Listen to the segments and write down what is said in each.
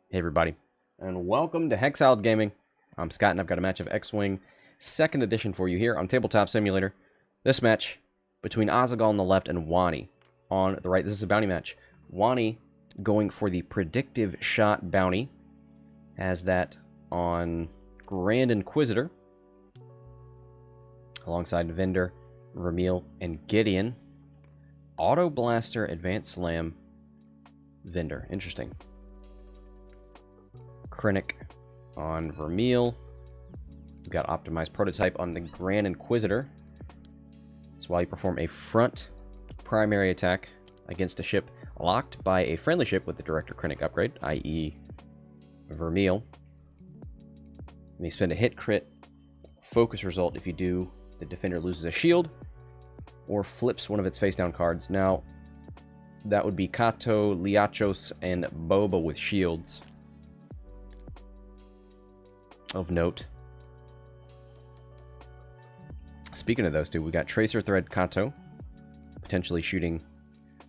Hey everybody, and welcome to Hexiled Gaming. I'm Scott, and I've got a match of X-Wing 2nd Edition for you here on Tabletop Simulator. This match between Azaghal on the left and Wonny on the right. This is a bounty match. Wonny going for the Predictive Shot bounty. Has that on Grand Inquisitor alongside Vynder, Vermeil, and Gideon. Auto Blaster, Advanced Slam, Vynder. Interesting. Krennic on Vermeil. We've got Optimized Prototype on the Grand Inquisitor. So while you perform a front primary attack against a ship locked by a friendly ship with the Director Krennic upgrade, i.e. Vermeil, and you spend a hit crit focus result. If you do, the defender loses a shield or flips one of its face down cards. Now, that would be Kaato, Leeachos, and Boba with shields. Of note. Speaking of those two, we got Tracer Thread Kaato, potentially shooting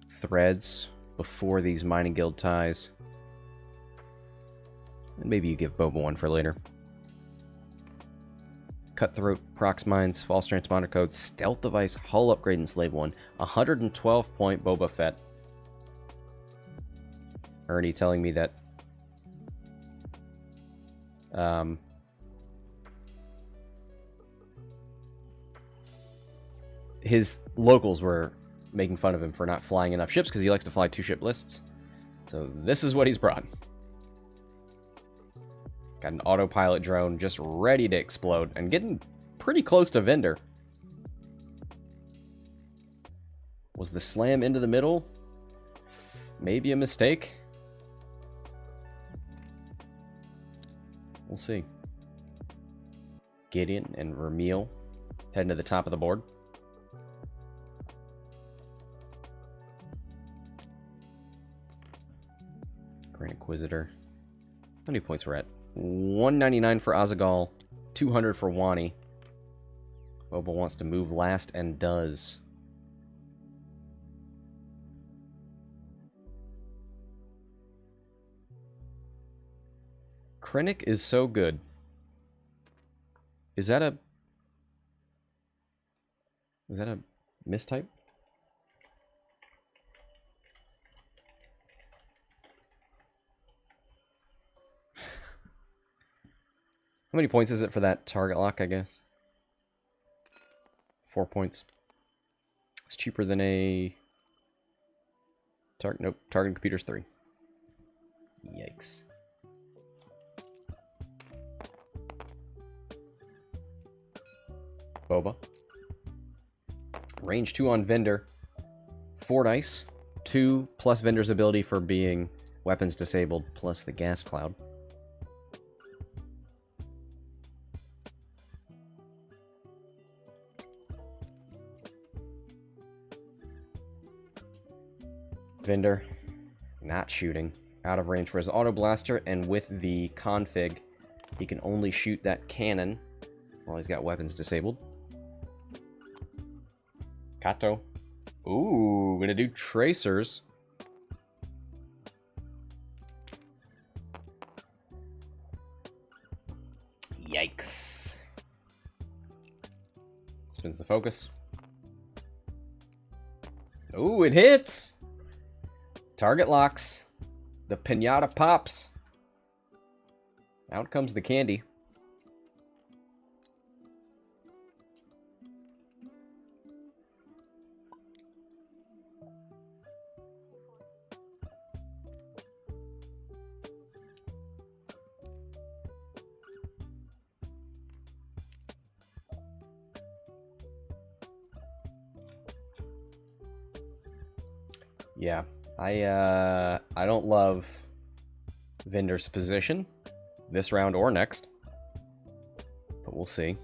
threads before these Mining Guild ties. And maybe you give Boba one for later. Cutthroat, Prox Mines, False Transponder Codes, Stealth Device, Hull Upgrade, and Slave 1. 112-point Boba Fett. Ernie telling me that his locals were making fun of him for not flying enough ships because he likes to fly 2-ship lists. So this is what he's brought. Got an autopilot drone just ready to explode and getting pretty close to Vynder. Was the slam into the middle maybe a mistake? We'll see. Gideon and Vermeil heading to the top of the board. Grand Inquisitor. How many points we're at? 199 for Azaghal, 200 for Wonny. Boba wants to move last and does. Krennic is so good. Is that a mistype? How many points is it for that target lock, I guess? 4 points. It's cheaper than a... Nope, target computer's 3. Yikes. Boba. Range 2 on Vynder. 4 dice. 2 plus Vynder's ability for being weapons disabled, plus the gas cloud. Vynder not shooting, out of range for his auto blaster, and with the config, he can only shoot that cannon while he's got weapons disabled. Kaato. Ooh, gonna do tracers. Yikes. Spins the focus. Ooh, it hits! Target locks. The pinata pops. Out comes the candy. Yeah. I don't love Vynder's position this round or next, but we'll see.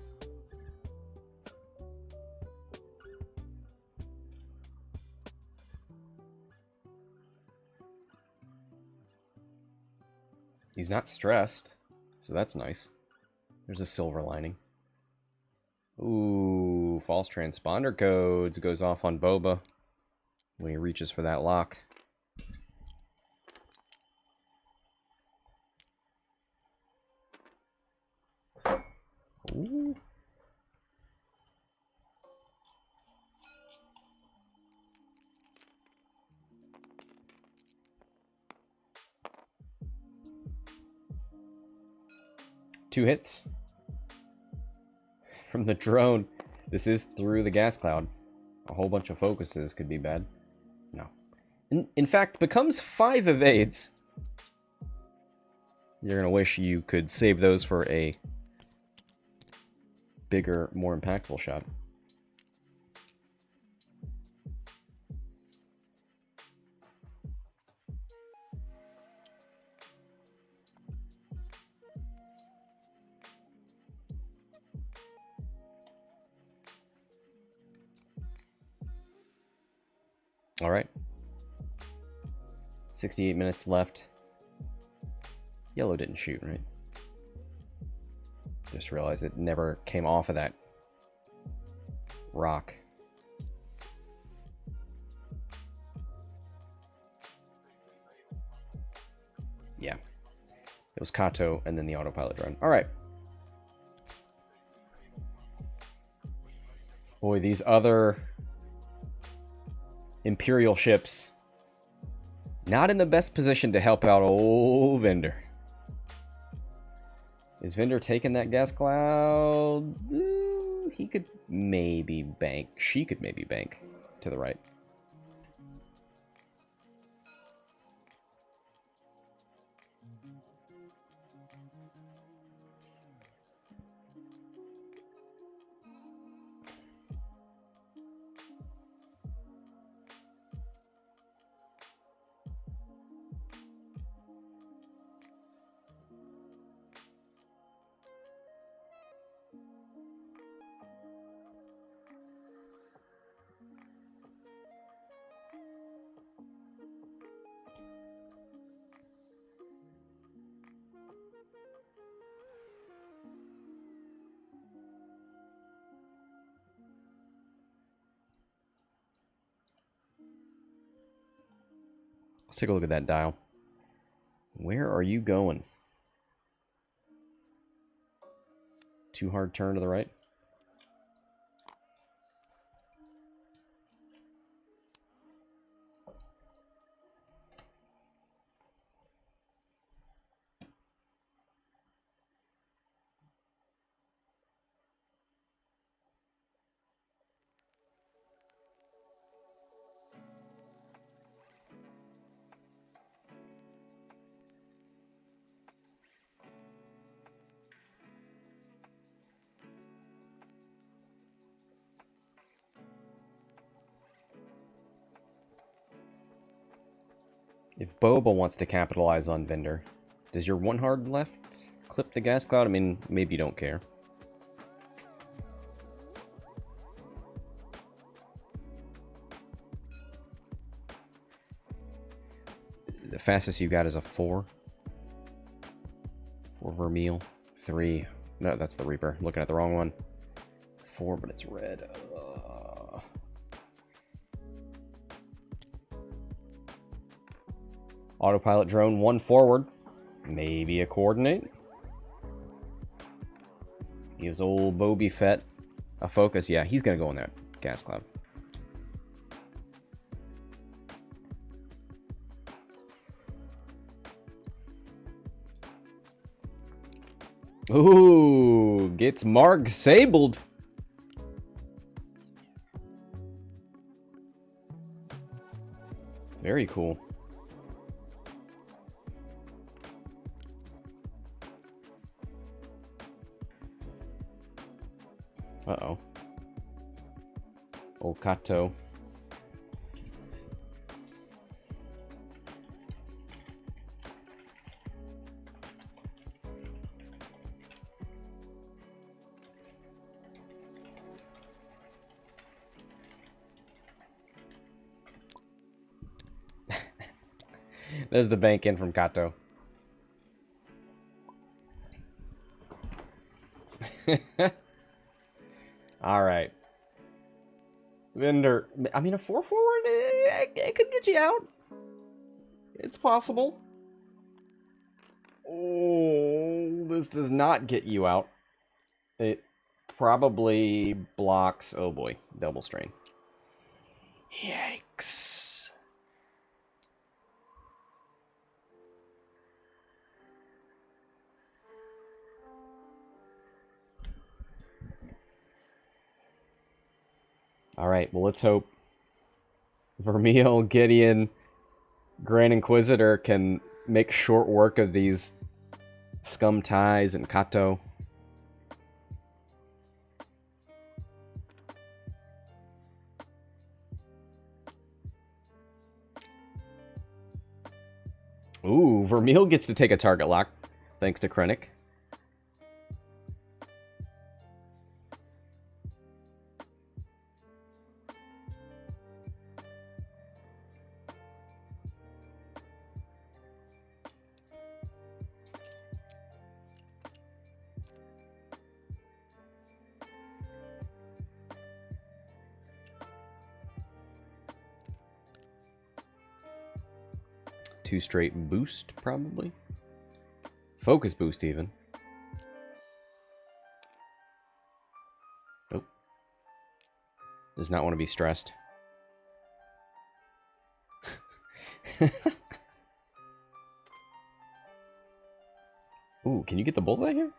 He's not stressed, so that's nice. There's a silver lining. Ooh, false transponder codes goes off on Boba when he reaches for that lock. Ooh. Two hits from the drone. This is through the gas cloud. A whole bunch of focuses could be bad. No. In fact, becomes 5 evades. You're going to wish you could save those for a bigger, more impactful shot. All right. 68 minutes left. Yellow didn't shoot, right? Just realized it never came off of that rock. Yeah. It was Kaato and then the autopilot drone. All right. Boy, these other Imperial ships not in the best position to help out old Vynder. Is Vynder taking that gas cloud? He could maybe bank. She could maybe bank to the right. Let's take a look at that dial. Where are you going? Too hard turn to the right? If Boba wants to capitalize on Vynder, does your one hard left clip the gas cloud? I mean, maybe you don't care. The fastest you got is a 4. 4 Vermeil. 3. No, that's the Reaper. Looking at the wrong one. 4, but it's red. Autopilot drone 1 forward. Maybe a coordinate. Gives old Boba Fett a focus. Yeah, he's going to go in that gas cloud. Ooh, gets Mark sabled. Very cool. Uh-oh. Old Kaato. There's the bank in from Kaato. All right. Vynder, I mean, a 4 forward, it could get you out. It's possible. Oh, this does not get you out. It probably blocks... Oh boy, double strain. Yikes. Alright, well let's hope Vermeil, Gideon, Grand Inquisitor can make short work of these scum ties and Kaato. Ooh, Vermeil gets to take a target lock, thanks to Krennic. Two straight boost, probably. Focus boost, even. Nope. Does not want to be stressed. Ooh, can you get the bullseye here?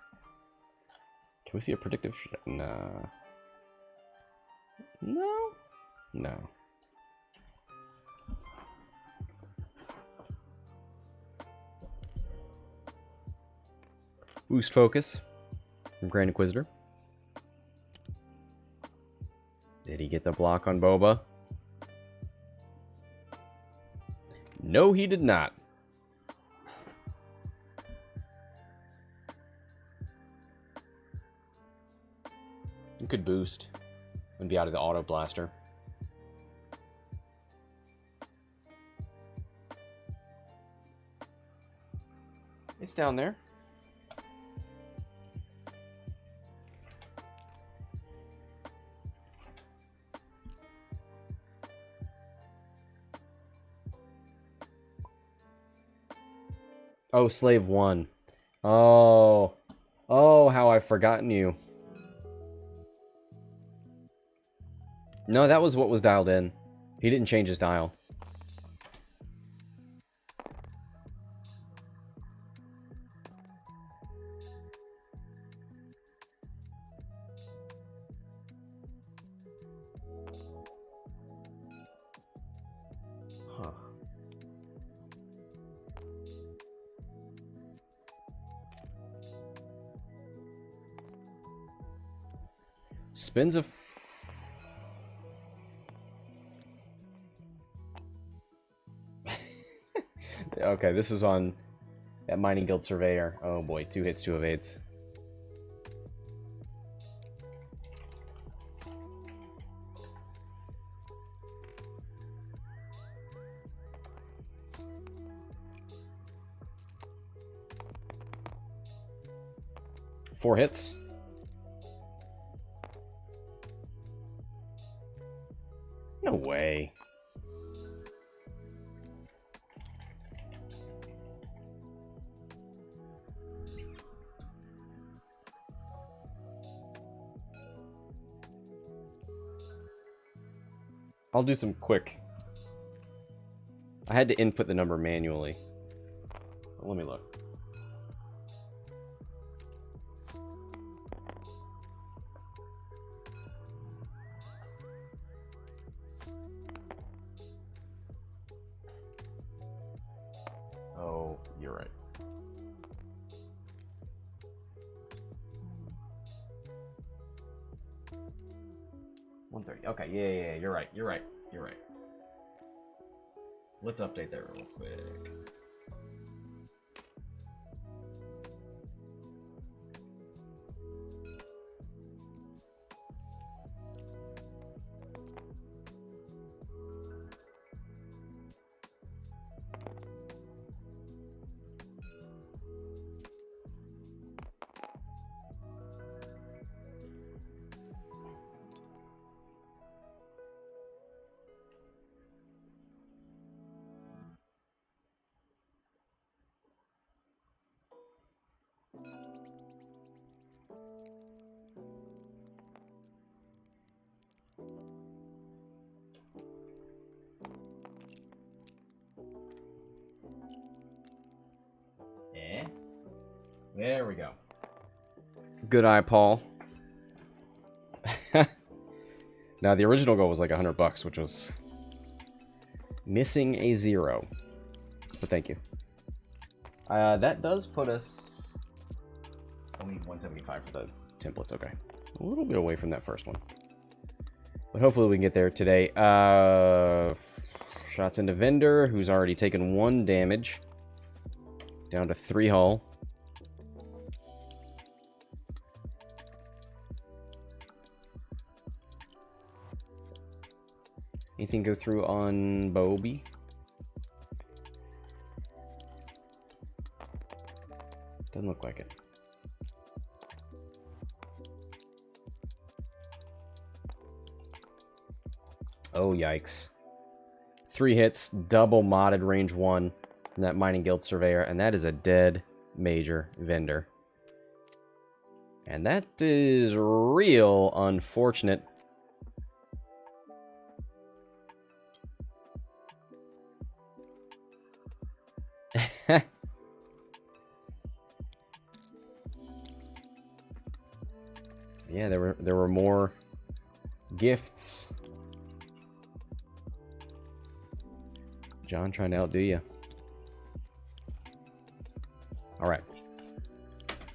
Can we see a predictive? Nah. No? No. Boost focus from Grand Inquisitor. Did he get the block on Boba? No, he did not. You could boost and be out of the auto blaster. It's down there. Oh, Slave 1. Oh. Oh, how I've forgotten you. No, that was what was dialed in. He didn't change his dial. Huh. Spins a... Okay, this is on that Mining Guild Surveyor. Oh boy, 2 hits, 2 evades. Four hits. No way. I'll do some quick. I had to input the number manually. Let me look. Oh, you're right. Okay, yeah, you're right. Let's update that real quick. There we go. Good eye, Paul. Now, the original goal was like $100, which was missing a 0. But thank you. That does put us only 175 for the templates. Okay. A little bit away from that first one. But hopefully we can get there today. Shots into Vynder, who's already taken 1 damage. Down to 3 hull. Anything go through on Boba? Doesn't look like it. Oh, yikes. 3 hits, double modded range 1 in that Mining Guild Surveyor, and that is a dead major Vynder. And that is real unfortunate. Yeah, there were more gifts. John trying to outdo you. All right.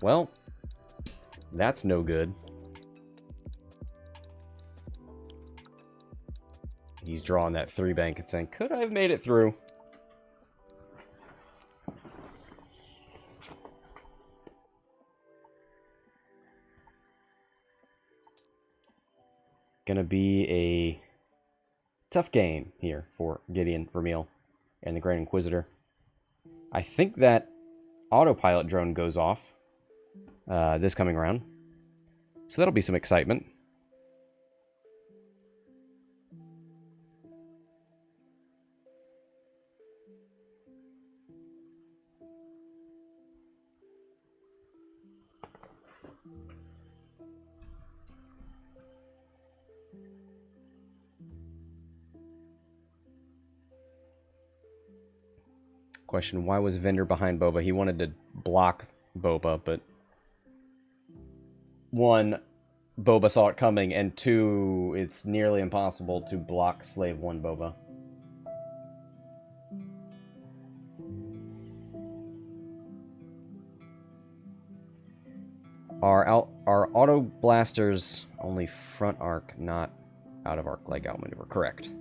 Well, that's no good. He's drawing that 3 bank and saying, could I have made it through? Gonna be a tough game here for Gideon, Vermeil, and the Grand Inquisitor. I think that Autopilot drone goes off this coming round, so that'll be some excitement. Question, why was Vynder behind Boba? He wanted to block Boba, but 1, Boba saw it coming, and 2, it's nearly impossible to block Slave 1 Boba. Are auto blasters only front arc, not out of arc leg out maneuver? Correct.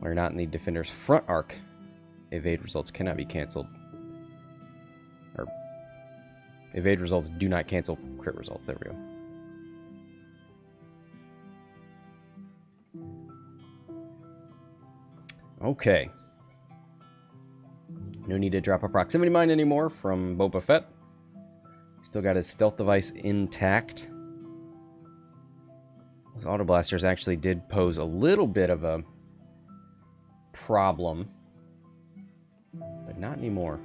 We're not in the defender's front arc. Evade results cannot be canceled. Or evade results do not cancel crit results. There we go. Okay. No need to drop a proximity mine anymore from Boba Fett. Still got his stealth device intact. Those auto blasters actually did pose a little bit of a problem, but not anymore.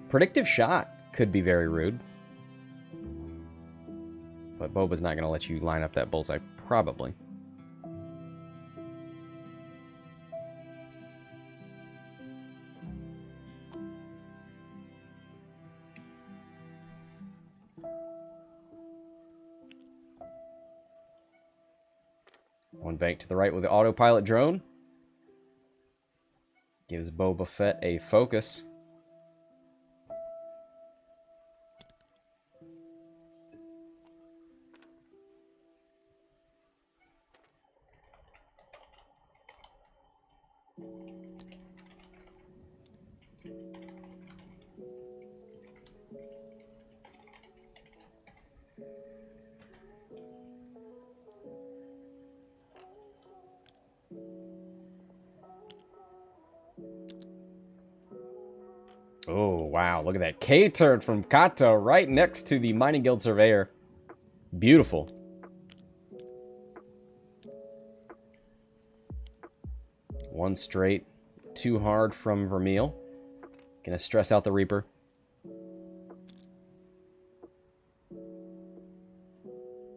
Predictive shot could be very rude, but Boba's not going to let you line up that bullseye, probably. One bank to the right with the autopilot drone. Gives Boba Fett a focus. Oh, wow. Look at that K-turn from Kaato right next to the Mining Guild Surveyor. Beautiful. One straight. Too hard from Vermeil. Gonna stress out the Reaper.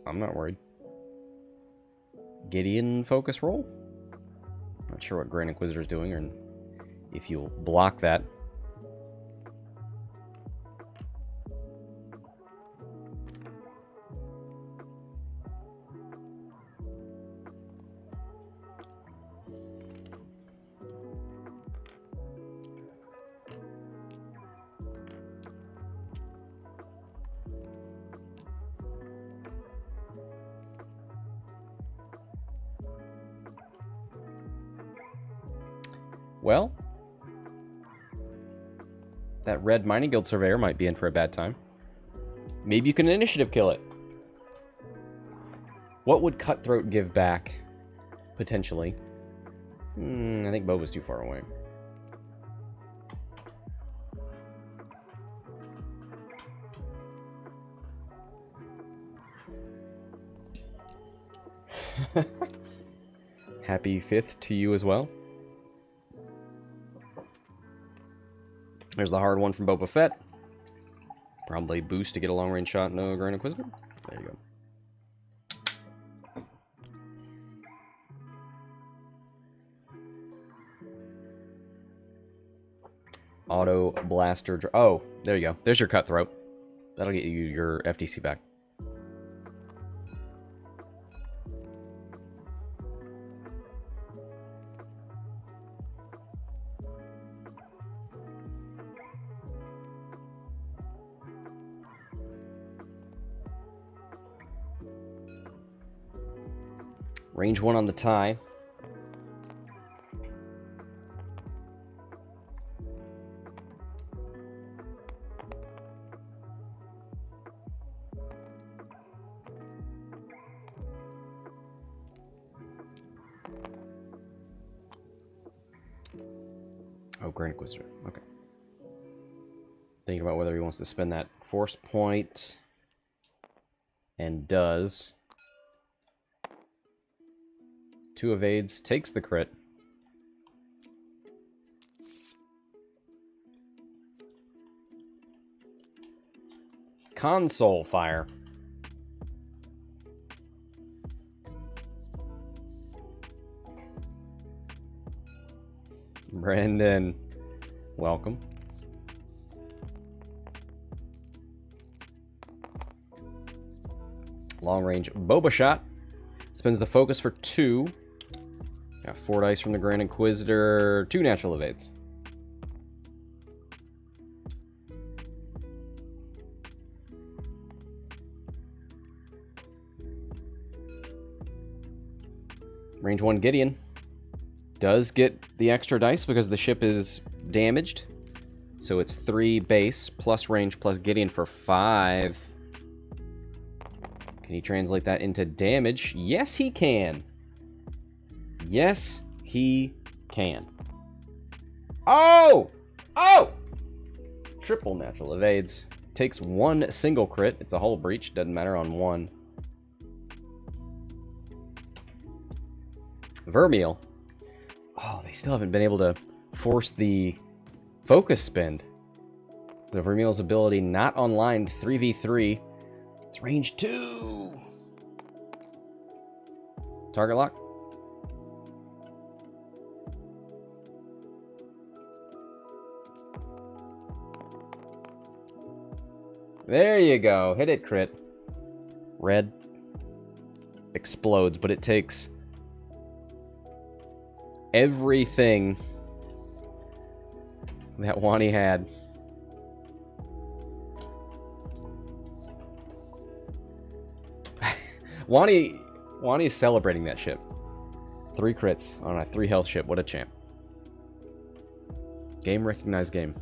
I'm not worried. Gideon focus roll. Not sure what Grand Inquisitor is doing, or if you'll block that. Well, that red Mining Guild Surveyor might be in for a bad time. Maybe you can initiative kill it. What would Cutthroat give back, potentially? I think Boba's too far away. Happy 5th to you as well. There's the hard one from Boba Fett. Probably boost to get a long-range shot, no Grand Inquisitor. There you go. Auto Blaster. Oh, there you go. There's your Cutthroat. That'll get you your FTC back. Range 1 on the tie. Oh, Grand Inquisitor. Okay. Thinking about whether he wants to spend that force point. And does. 2 evades, takes the crit. Console fire. Brendan, welcome. Long range Boba shot. Spends the focus for 2. Got 4 dice from the Grand Inquisitor, 2 natural evades. Range 1 Gideon does get the extra dice because the ship is damaged. So it's 3 base plus range plus Gideon for 5. Can he translate that into damage? Yes, he can. Yes, he can. Oh! Oh! Triple natural evades. Takes 1 single crit. It's a hull breach. Doesn't matter on 1. Vermeil. Oh, they still haven't been able to force the focus spend. So Vermeil's ability not online. 3v3. It's range 2. Target lock. There you go. Hit it, crit. Red explodes, but it takes everything that Wonny had. Wonny's celebrating that ship. 3 crits on a 3 health ship. What a champ. Game recognized game.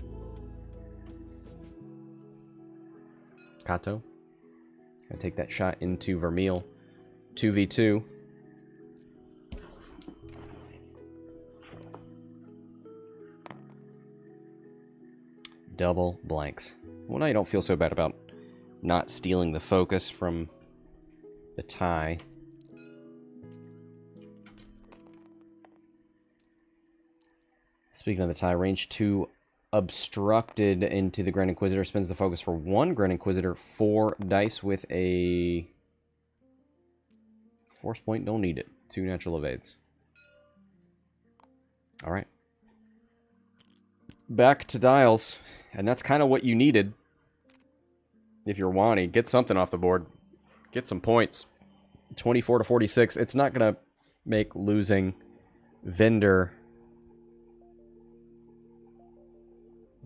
Kaato. Gonna take that shot into Vermeil. 2v2. Double blanks. Well, now you don't feel so bad about not stealing the focus from the tie. Speaking of the tie, range 2 obstructed into the Grand Inquisitor. Spends the focus for 1 Grand Inquisitor, 4 dice with a Force point, don't need it. 2 natural evades. Alright. Back to dials. And that's kind of what you needed. If you're Wonny, get something off the board. Get some points. 24 to 46. It's not going to make losing Vynder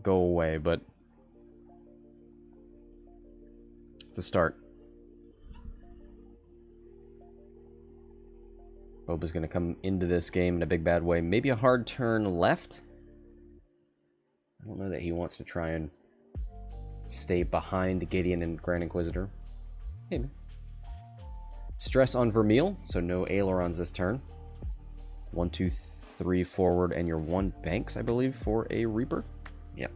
go away, but it's a start. Boba's going to come into this game in a big bad way. Maybe a hard turn left. I don't know that he wants to try and stay behind Gideon and Grand Inquisitor. Maybe. Stress on Vermeil, so no ailerons this turn. 1, 2, 3 forward, and your 1 banks, I believe, for a Reaper. Yep.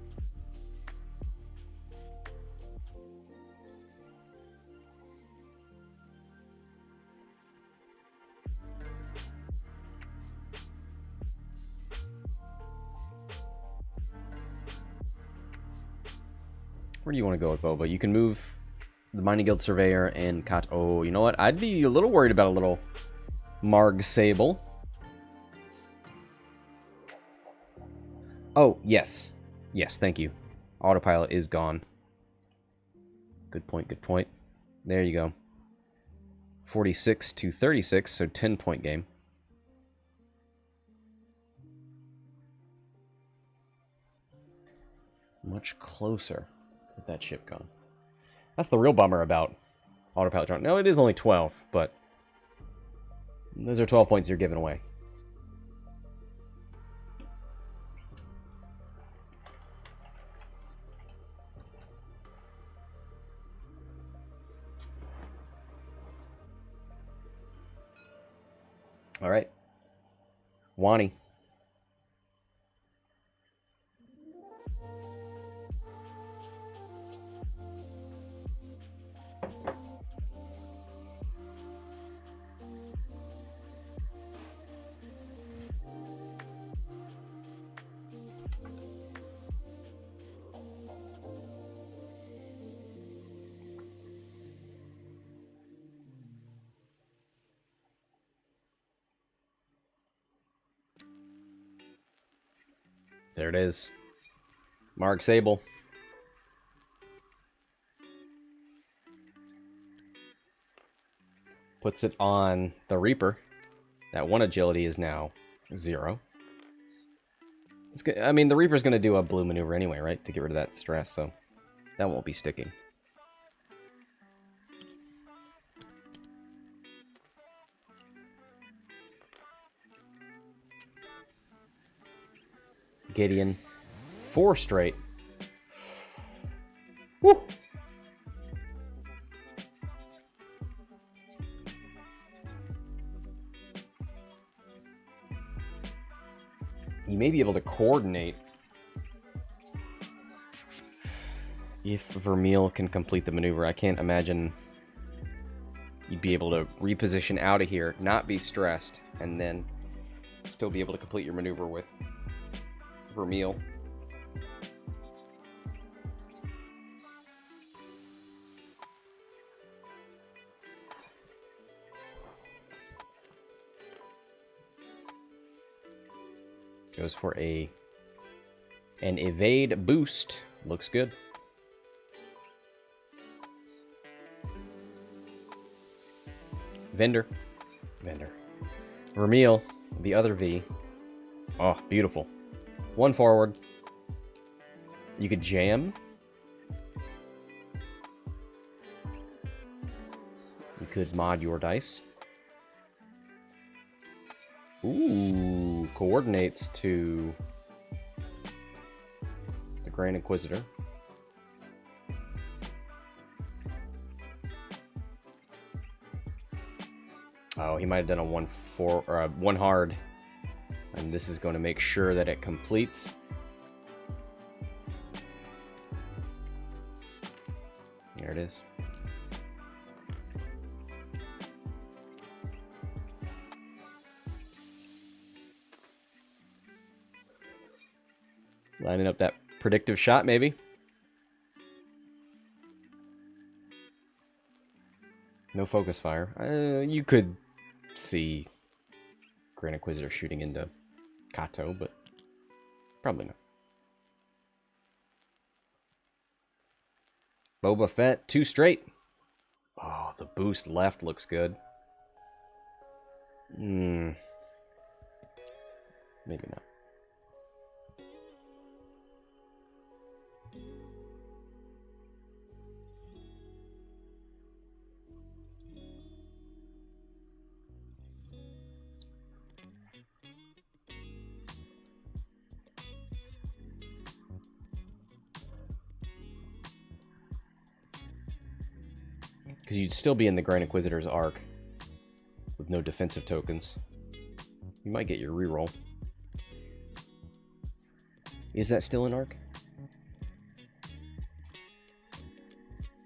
Where do you want to go with Boba? You can move the Mining Guild Surveyor and Kaato. Oh, you know what? I'd be a little worried about a little Marg Sable. Oh, yes. Yes, thank you. Autopilot is gone. Good point, good point. There you go. 46 to 36, so 10-point game. Much closer with that ship gone. That's the real bummer about Autopilot drone. No, it is only 12, but those are 12 points you're giving away. All right. Wonny. There it is. Marg Sable. Puts it on the Reaper. That 1 agility is now 0. I mean, the Reaper's going to do a blue maneuver anyway, right? To get rid of that stress, so that won't be sticking. Gideon. 4 straight. Woo! You may be able to coordinate if Vermeil can complete the maneuver. I can't imagine you'd be able to reposition out of here, not be stressed, and then still be able to complete your maneuver with Vermeil. Goes for an evade boost. Looks good. Vynder. Vermeil, the other V. Oh, beautiful. 1 forward. You could jam. You could mod your dice. Ooh, coordinates to the Grand Inquisitor. Oh, he might have done a 1-4 or a 1 hard. And this is going to make sure that it completes. There it is. Lining up that predictive shot, maybe. No focus fire. You could see Grand Inquisitor shooting into Kaato, but probably not. Boba Fett, 2 straight. Oh, the boost left looks good. Maybe not. Because you'd still be in the Grand Inquisitor's arc with no defensive tokens. You might get your reroll. Is that still an arc?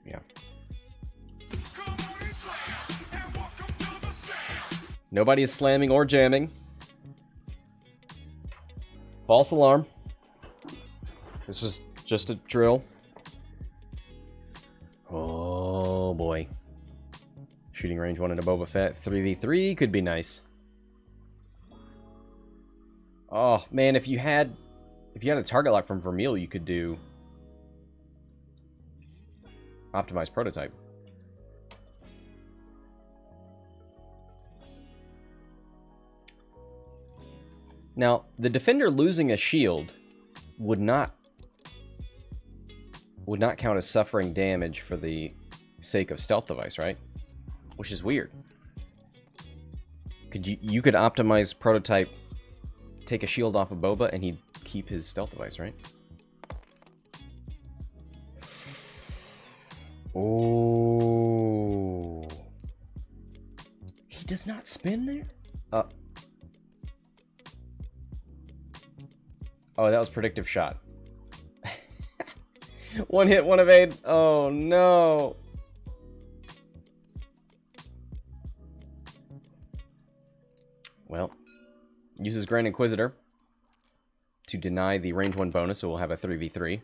Yeah. Nobody is slamming or jamming. False alarm. This was just a drill. Oh boy. Shooting range 1 into Boba Fett. 3v3 could be nice. Oh man, if you had a target lock from Vermeil, you could do optimized prototype. Now, the defender losing a shield would not count as suffering damage for the sake of stealth device, right? Which is weird. You could optimize prototype, take a shield off of Boba, and he'd keep his stealth device, right? Oh. He does not spin there? Oh, that was predictive shot. 1 hit, 1 evade. Oh, no. Well, uses Grand Inquisitor to deny the range 1 bonus, so we'll have a 3v3.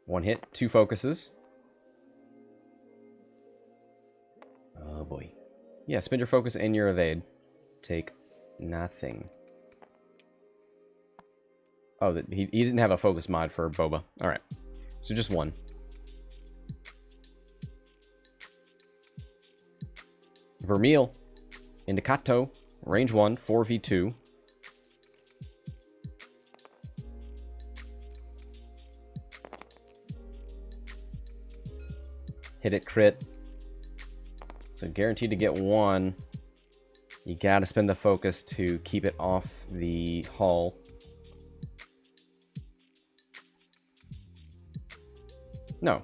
One hit, 2 focuses. Oh boy. Yeah, spend your focus and your evade. Take nothing. Oh, he didn't have a focus mod for Boba. Alright. So just 1. Vermeil into Kaato. Range 1, 4v2. Hit it, crit. So guaranteed to get 1. You gotta spend the focus to keep it off the hull. No.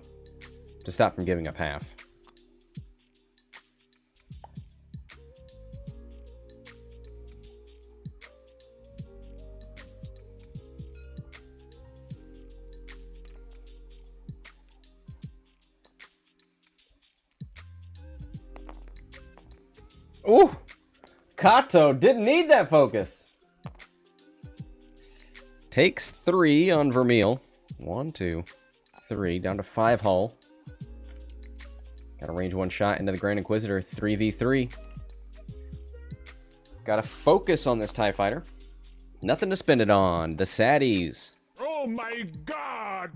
To stop from giving up half. Ooh! Kaato didn't need that focus. Takes 3 on Vermeil. 1, 2, 3. Down to 5 hull. Got a range 1 shot into the Grand Inquisitor. 3v3. Got a focus on this TIE fighter. Nothing to spend it on. The Saddies. Oh my god!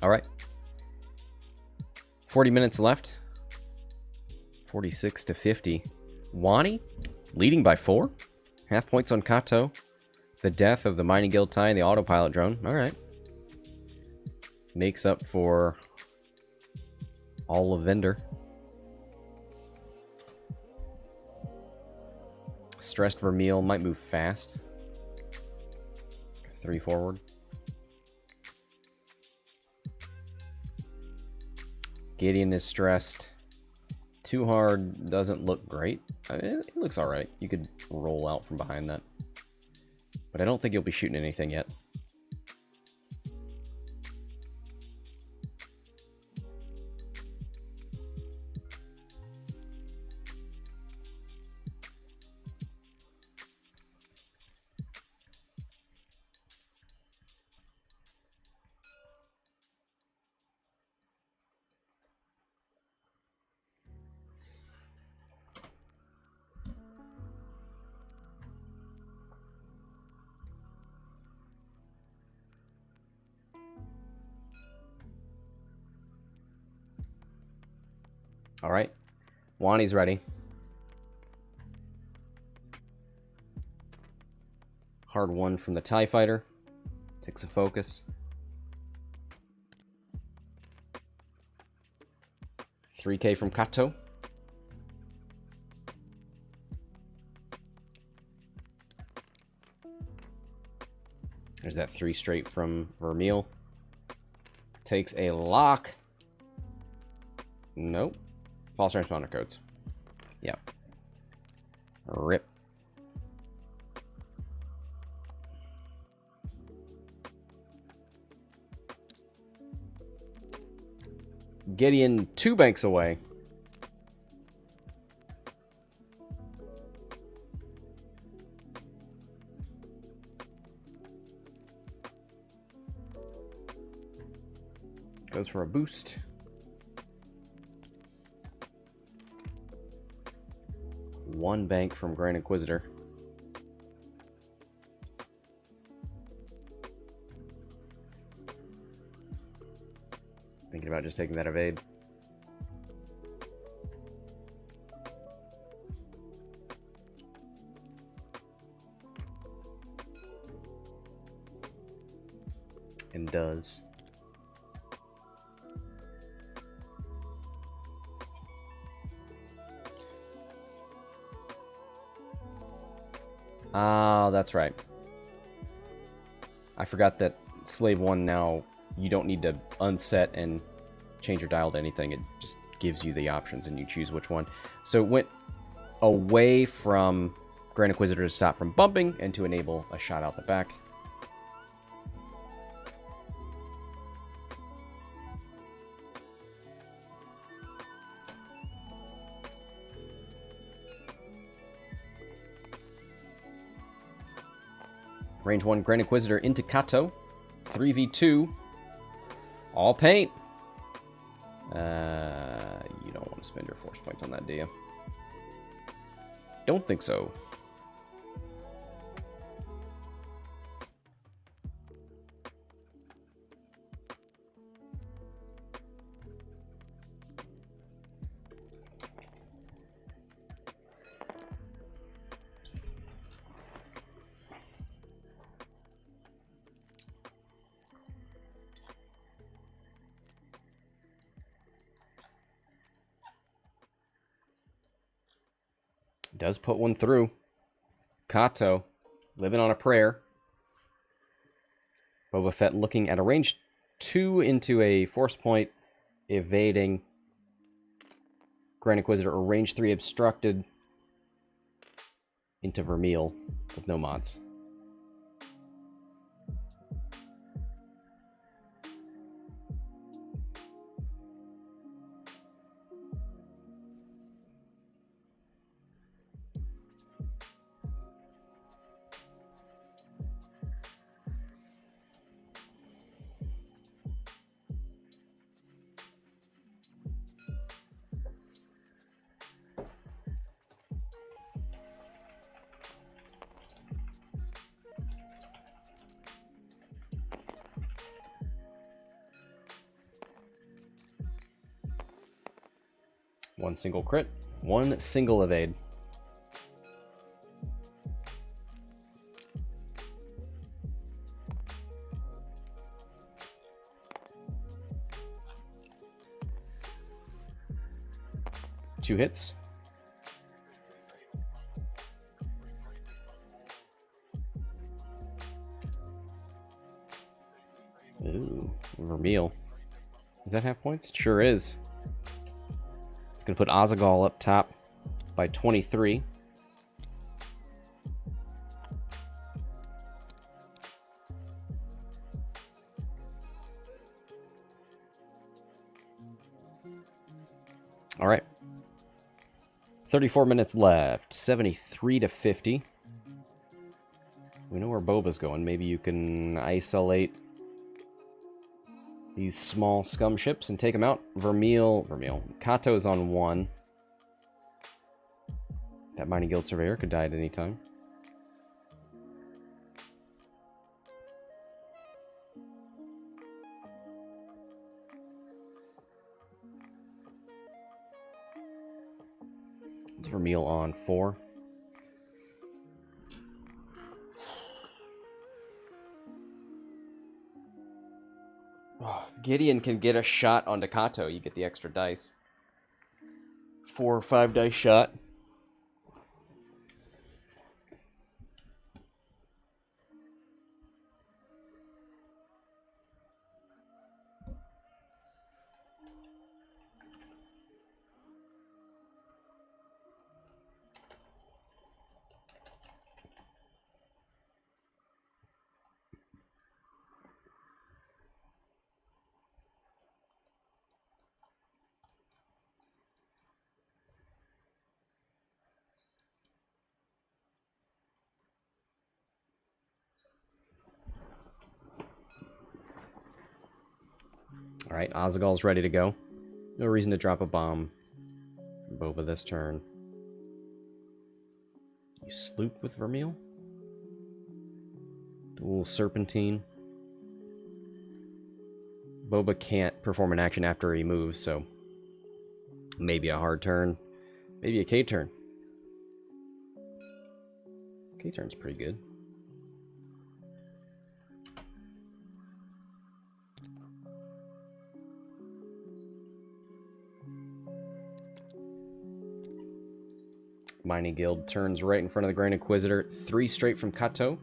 All right. 40 minutes left. 46 to 50. Wonny leading by 4. Half points on Kaato. The death of the Mining Guild tie and the Autopilot drone. All right. Makes up for all of Vynder. Stressed Vermeil might move fast. 3 forward. Gideon is stressed. Too hard doesn't look great. It looks alright. You could roll out from behind that. But I don't think you'll be shooting anything yet. Alright. Wonny's ready. Hard one from the TIE Fighter. Takes a focus. 3K from Kaato. There's that 3 straight from Vermeil. Takes a lock. Nope. False transponder codes. Yep. Rip. Gideon 2 banks away. Goes for a boost. One bank from Grand Inquisitor. Thinking about just taking that evade. And does. Ah, that's right. I forgot that Slave 1 now, you don't need to unset and change your dial to anything. It just gives you the options and you choose which one. So it went away from Grand Inquisitor to stop from bumping and to enable a shot out the back. Range 1 Grand Inquisitor into Kaato. 3v2. All paint. You don't want to spend your force points on that, do you? Don't think so. Does put one through. Kaato, living on a prayer. Boba Fett looking at a range 2 into a force point, evading. Grand Inquisitor, or range 3 obstructed into Vermeil with no mods. One single crit, one single evade. Two hits. Ooh, Vermeil. Is that half points? Sure is. Gonna put Azaghal up top by 23. All right. 34 minutes left. 73 to 50. We know where Boba's going. Maybe you can isolate these small scum ships and take them out. Vermeil. Kaato's on 1. That Mining Guild Surveyor could die at any time. It's Vermeil on 4. Oh, if Gideon can get a shot onto Kaato, you get the extra dice. 4 or 5 dice shot. Alright, Azaghal's ready to go. No reason to drop a bomb. Boba this turn. You sloop with Vermeil? Dual Serpentine. Boba can't perform an action after he moves, so maybe a hard turn. Maybe a K turn. K turn's pretty good. Mining Guild turns right in front of the Grand Inquisitor. 3 straight from Kaato.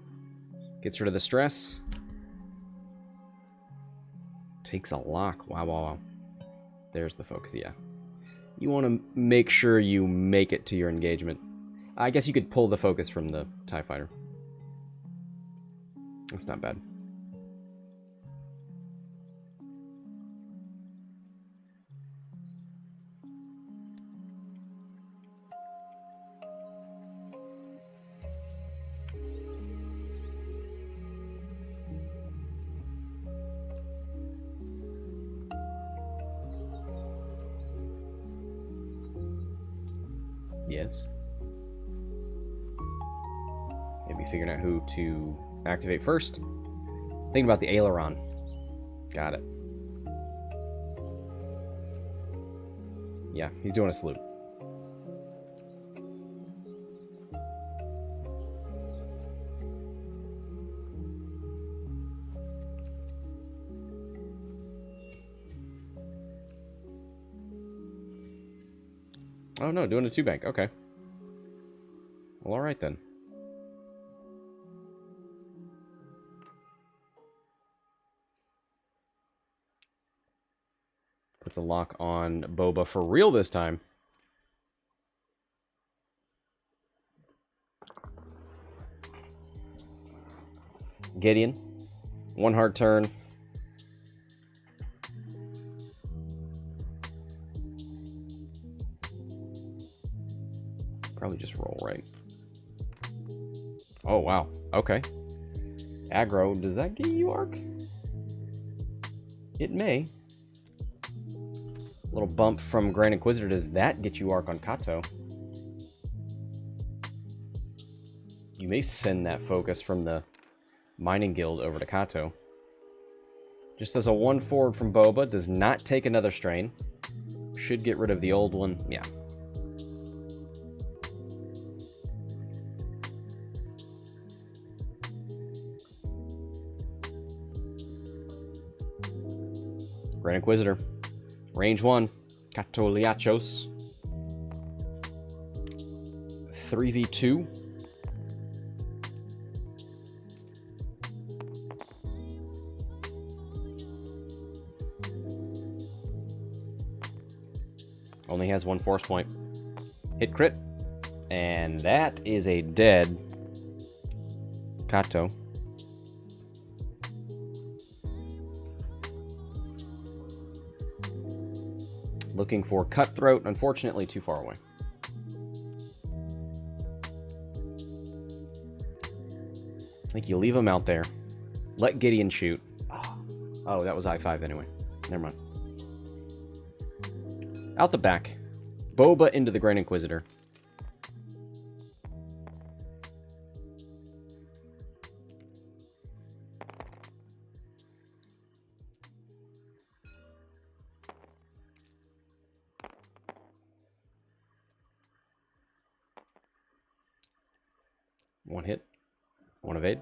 Gets rid of the stress. Takes a lock. Wow. There's the focus, yeah. You want to make sure you make it to your engagement. I guess you could pull the focus from the TIE Fighter. That's not bad. Yes. Maybe figuring out who to activate first. Thinking about the aileron. Got it. Yeah, he's doing a salute. Oh no, doing a 2-bank. Okay. Well, alright then. Puts a lock on Boba for real this time. Gideon. 1 hard turn. Probably just roll right. Oh, wow. Okay. Aggro, does that get you arc? It may. Little bump from Grand Inquisitor. Does that get you arc on Kaato? You may send that focus from the Mining Guild over to Kaato. Just as a 1 forward from Boba. Does not take another strain. Should get rid of the old one. Yeah. Grand Inquisitor. Range 1. Kaato Leeachos. 3v2. Only has 1 force point. Hit crit. And that is a dead Kaato. Looking for Cutthroat, unfortunately too far away. I think you leave him out there. Let Gideon shoot. Oh, that was I-5 anyway. Never mind. Out the back. Boba into the Grand Inquisitor. One hit. One evade.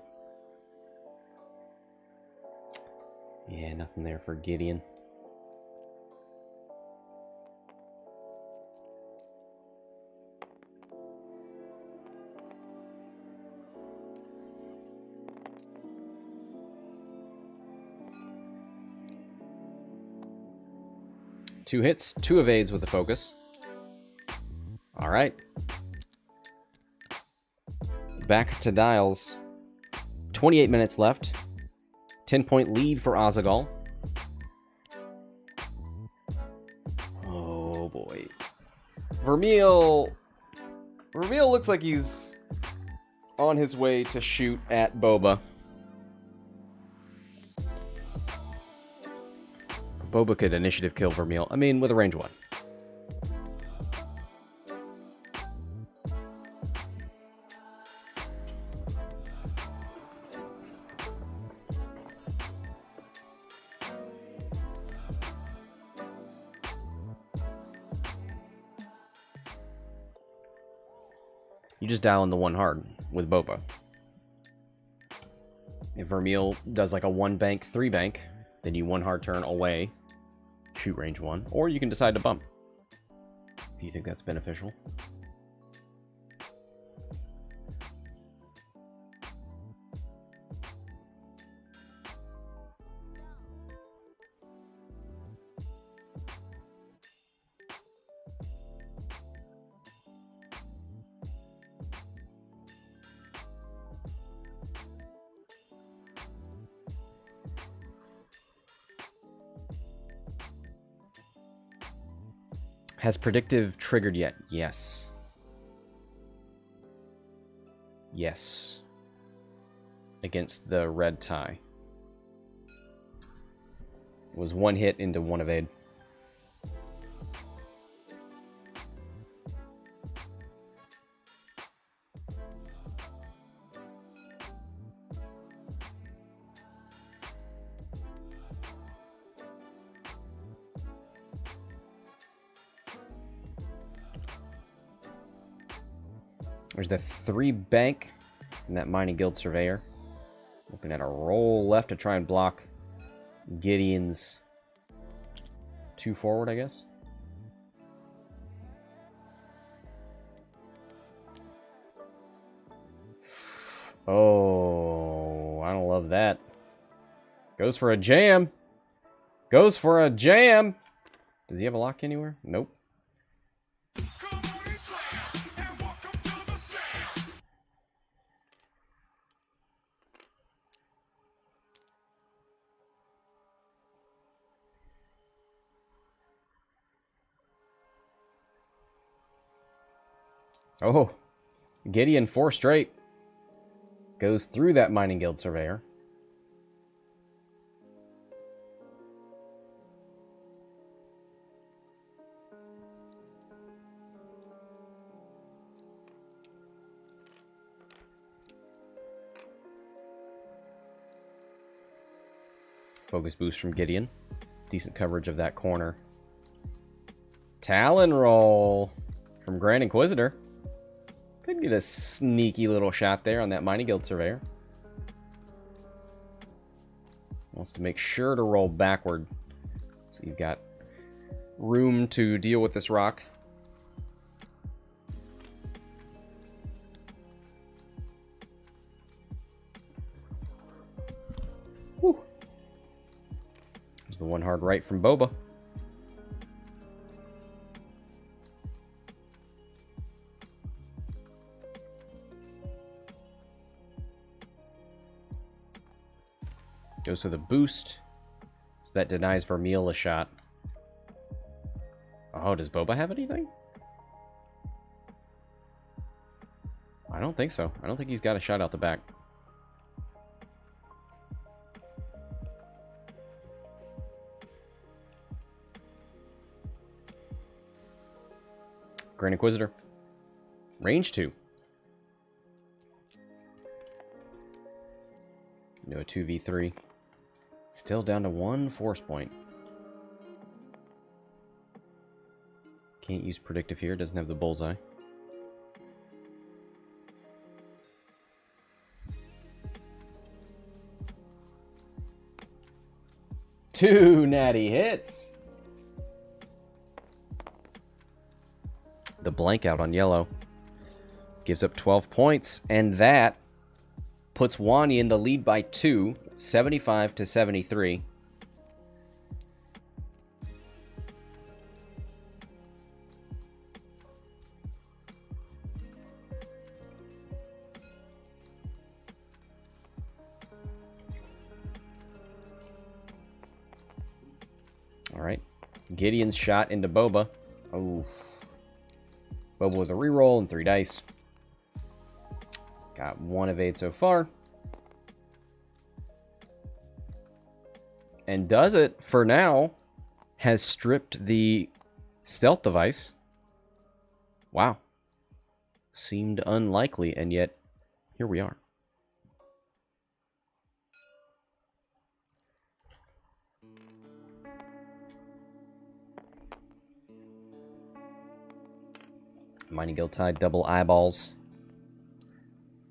Yeah, nothing there for Gideon. Two hits, 2 evades with the focus. All right. Back to dials. 28 minutes left. 10-point lead for Azaghal. Oh boy. Vermeil looks like he's on his way to shoot at Boba. Boba could initiative kill Vermeil. I mean, with a range 1. You just dial in the 1 hard with Boba. If Vermeil does like a 1 bank, 3 bank, then you 1 hard turn away, shoot range 1, or you can decide to bump if you think that's beneficial. Has Predictive triggered yet? Yes. Yes. Against the red tie. It was 1 hit into 1 evade. There's the 3 bank in that Mining Guild Surveyor. Looking at a roll left to try and block Gideon's 2 forward, I guess. Oh, I don't love that. Goes for a jam. Goes for a jam. Does he have a lock anywhere? Nope. Oh, Gideon 4 straight. Goes through that Mining Guild Surveyor. Focus boost from Gideon. Decent coverage of that corner. Talon roll from Grand Inquisitor. Could get a sneaky little shot there on that Mining Guild Surveyor. Wants to make sure to roll backward. So you've got room to deal with this rock. Whew. There's the 1 hard right from Boba. Goes with a boost. So that denies Vermeil a shot. Oh, does Boba have anything? I don't think so. I don't think he's got a shot out the back. Grand Inquisitor. Range 2. No 2v3. Still down to 1 force point. Can't use Predictive here. Doesn't have the bullseye. Two natty hits. The blank out on yellow. Gives up 12 points. And that puts Wonny in the lead by 2. 75 to 73. Alright. Gideon's shot into Boba. Oh. Boba with a reroll and 3 dice. Got 1 evade so far. And does it for now. Has stripped the stealth device. Wow. Seemed unlikely, and yet here we are. Mining Guild Tide, double eyeballs.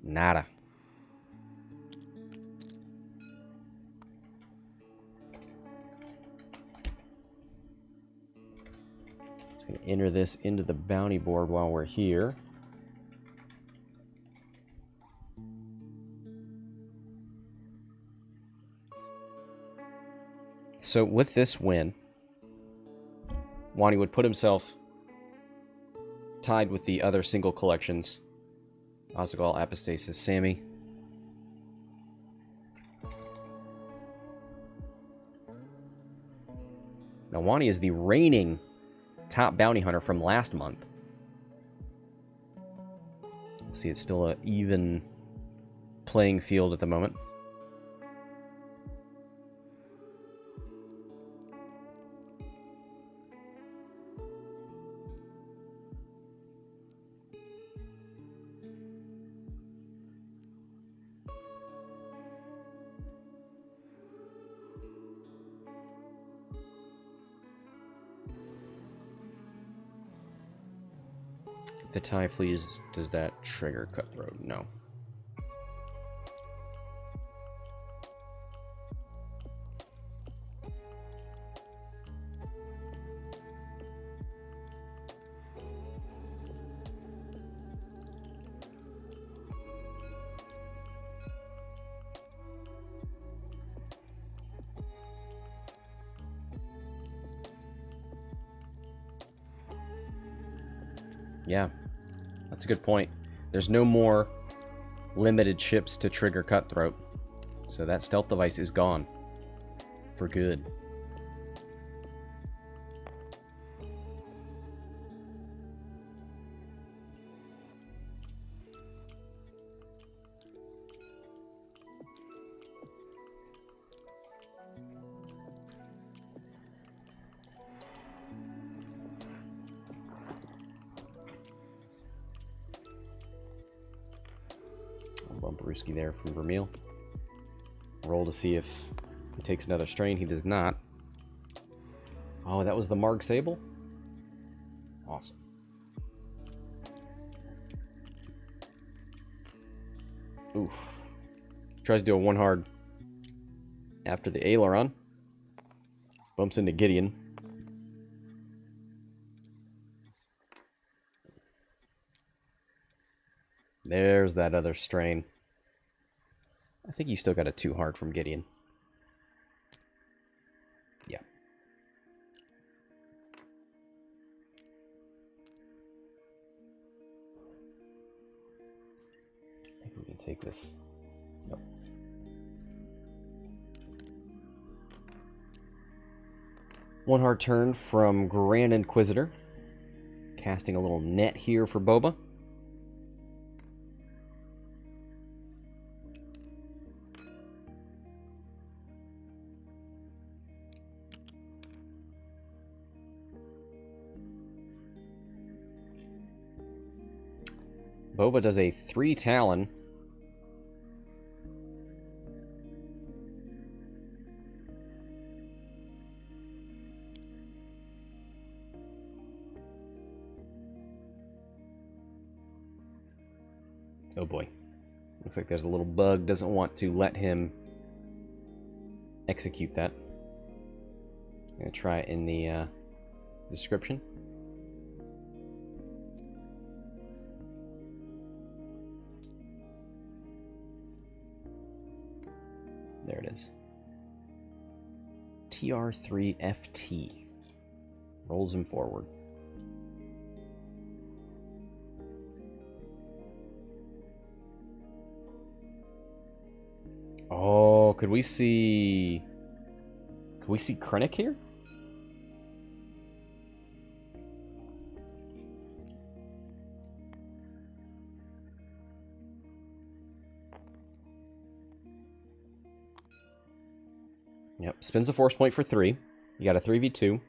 Nada. Just gonna enter this into the bounty board while we're here. So with this win, Wonny would put himself tied with the other single collections. Azaghal, Apostasis, Sammy. Now Wonny is the reigning top bounty hunter from last month. See, it's still an even playing field at the moment. If the tie flees, does that trigger Cutthroat? No. Yeah, that's a good point. There's no more limited ships to trigger Cutthroat. So that stealth device is gone. For good. Bump Ruski there from Vermeil. Roll to see if he takes another strain. He does not. Oh, that was the Marg Sable? Awesome. Oof. Tries to do a one hard after the aileron. Bumps into Gideon. There's that other strain. I think he still got a 2 hard from Gideon. Yeah. I think we can take this. Nope. One hard turn from Grand Inquisitor. Casting a little net here for Boba. Boba does a 3 Talon. Oh boy. Looks like there's a little bug. Doesn't want to let him execute that. I'm going to try it in the description. There it is. TR3FT. Rolls him forward. Oh, could we see Krennic here? Yep, spins a force point for 3. You got a 3v2.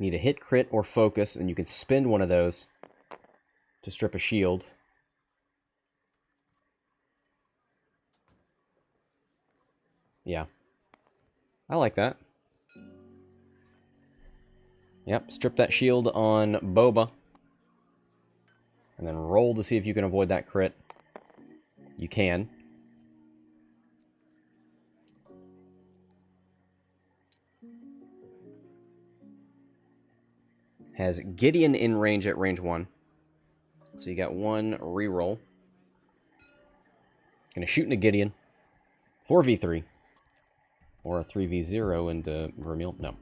Need a hit, crit, or focus, and you can spend one of those to strip a shield. Yeah. I like that. Yep, strip that shield on Boba. And then roll to see if you can avoid that crit. You can. Has Gideon in range at range 1. So you got 1 reroll. Gonna shoot into Gideon. 4v3. Or a 3v0 into Vermeil. No.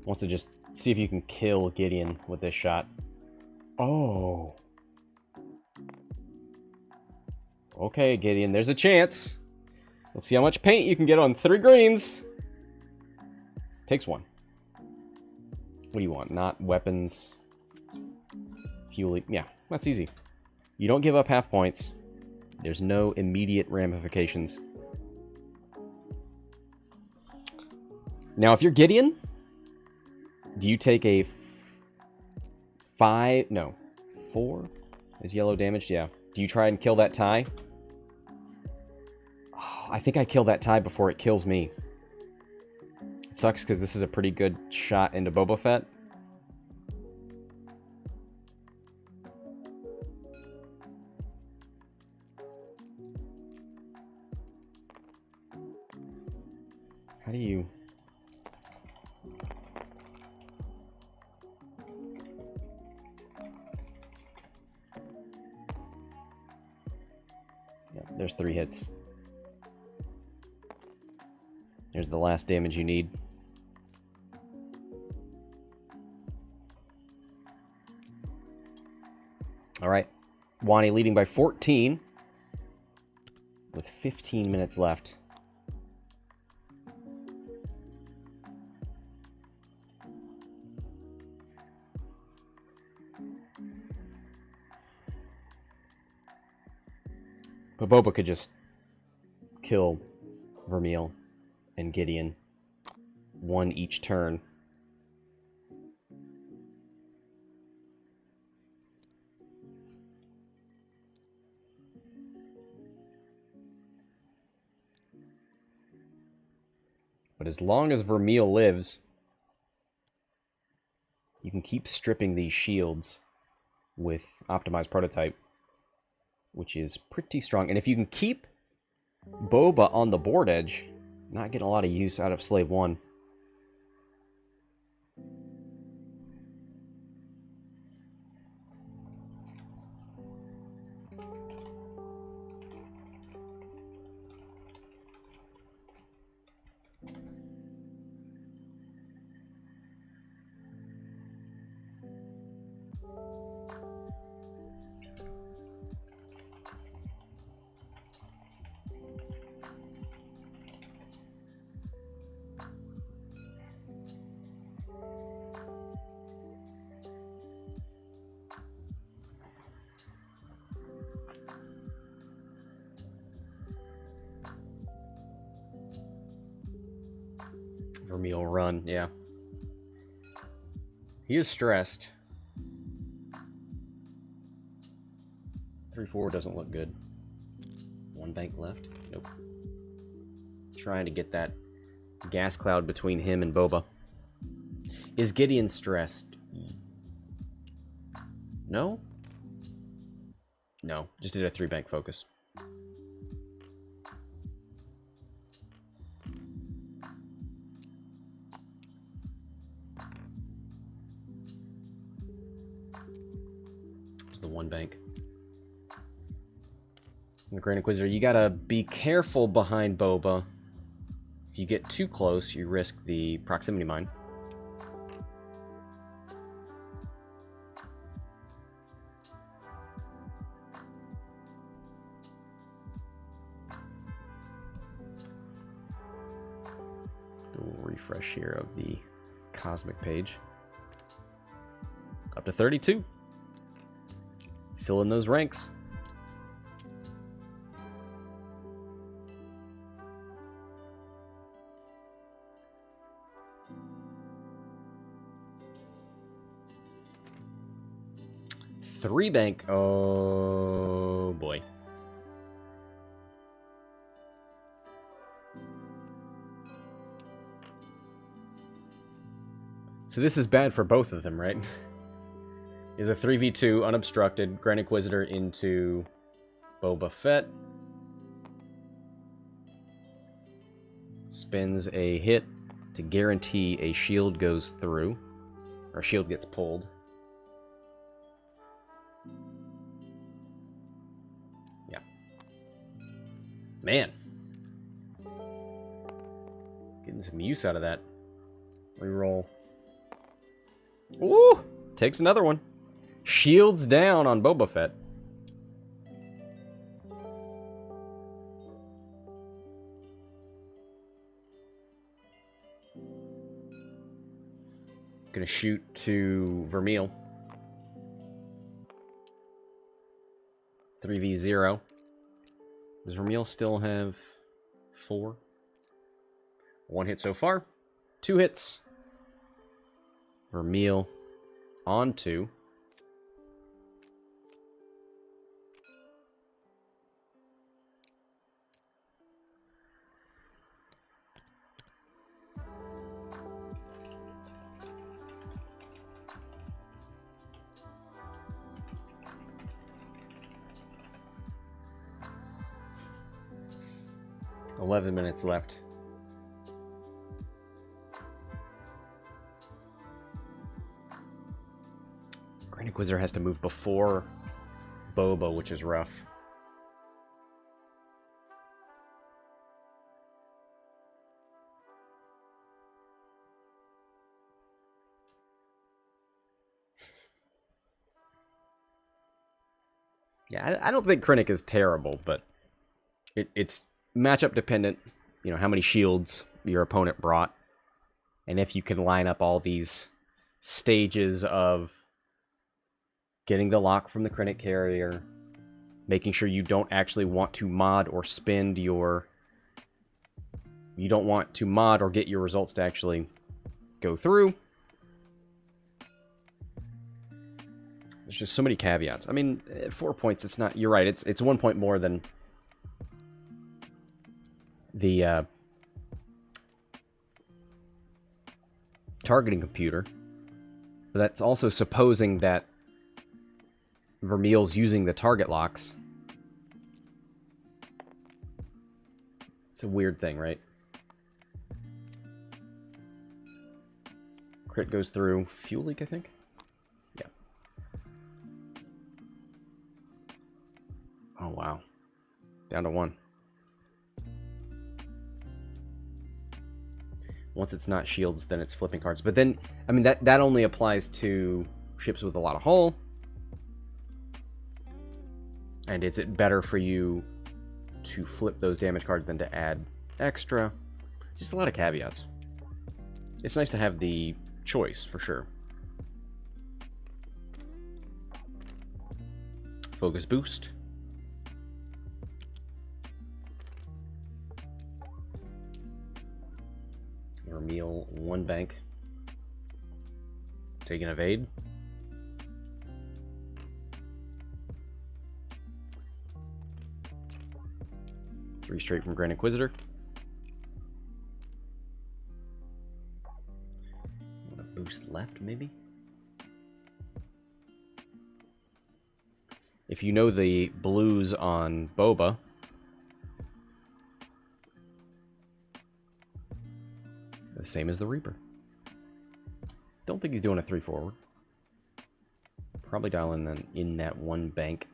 Wants to just see if you can kill Gideon with this shot. Oh. Okay, Gideon, there's a chance. Let's see how much paint you can get on 3 greens. Takes 1. What do you want? Not weapons. Fuel. Yeah, that's easy. You don't give up half points. There's no immediate ramifications. Now, if you're Gideon, do you take a 5? No, 4? Is yellow damaged? Yeah. Do you try and kill that tie? Oh, I think I kill that tie before it kills me. It sucks because this is a pretty good shot into Boba Fett. How do you... Yeah, there's 3 hits. There's the last damage you need. All right. Wonny leading by 14 with 15 minutes left. But Boba could just kill Vermeil and Gideon. 1 each turn. But as long as Vermeil lives, you can keep stripping these shields with optimized prototype, which is pretty strong. And if you can keep Boba on the board edge, not getting a lot of use out of Slave 1. Vermeil run, yeah. He is stressed. 3-4 doesn't look good. 1 bank left. Nope. Trying to get that gas cloud between him and Boba. Is Gideon stressed? No? No, just did a 3-bank focus. It's the 1 bank. And the Grand Inquisitor, you gotta be careful behind Boba. If you get too close, you risk the proximity mine. A little refresh here of the cosmic page. Up to 32. Fill in those ranks. Three bank. Oh boy. So this is bad for both of them, right? Is a 3v2 unobstructed Grand Inquisitor into Boba Fett. Spends a hit to guarantee a shield goes through, or a shield gets pulled. Yeah. Man. Getting some use out of that. Reroll. Ooh! Takes another one. Shields down on Boba Fett. Gonna shoot to Vermeil. 3v0. Does Vermeil still have 4? 1 hit so far. 2 hits. Vermeil on 2. $11 minutes left. Grand Inquisitor has to move before Boba, which is rough. Yeah, I don't think Krennic is terrible, but it's matchup dependent. You know, how many shields your opponent brought. And if you can line up all these stages of getting the lock from the Krennic carrier, making sure you don't actually want to mod or spend your... You don't want to mod or get your results to actually go through. There's just so many caveats. I mean, 4 points, it's not... You're right, it's 1 point more than the targeting computer. But that's also supposing that Vermeil's using the target locks. It's a weird thing, right? Crit goes through. Fuel leak, I think? Yeah. Oh, wow. Down to 1. Once it's not shields, then it's flipping cards. But then, I mean, that only applies to ships with a lot of hull. And is it better for you to flip those damage cards than to add extra? Just a lot of caveats. It's nice to have the choice, for sure. Focus boost. Vermeil, 1 bank. Take an evade. Three straight from Grand Inquisitor. Want a boost left, maybe? If you know the blues on Boba, the same as the Reaper. Don't think he's doing a 3 forward. Probably dialing in that 1 bank.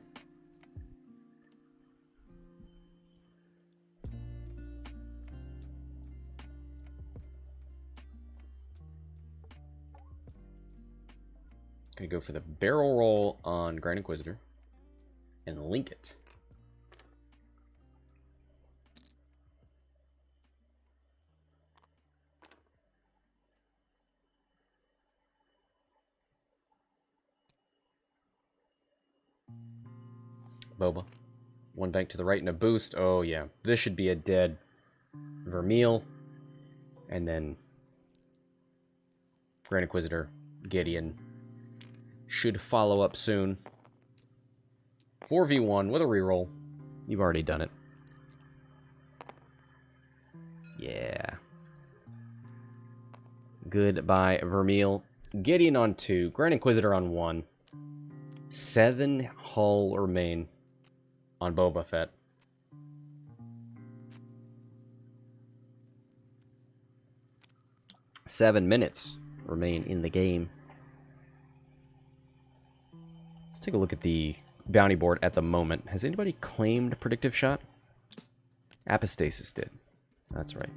Gonna go for the barrel roll on Grand Inquisitor and link it. Boba. 1 bank to the right and a boost. Oh yeah, this should be a dead Vermeil. And then Grand Inquisitor, Gideon should follow up soon. 4v1 with a reroll. You've already done it. Yeah. Goodbye, Vermeil. Gideon on 2. Grand Inquisitor on 1. 7 hull remain on Boba Fett. Seven minutes remain in the game. Let's take a look at the bounty board at the moment. Has anybody claimed Predictive Shot? Apostasis did. That's right.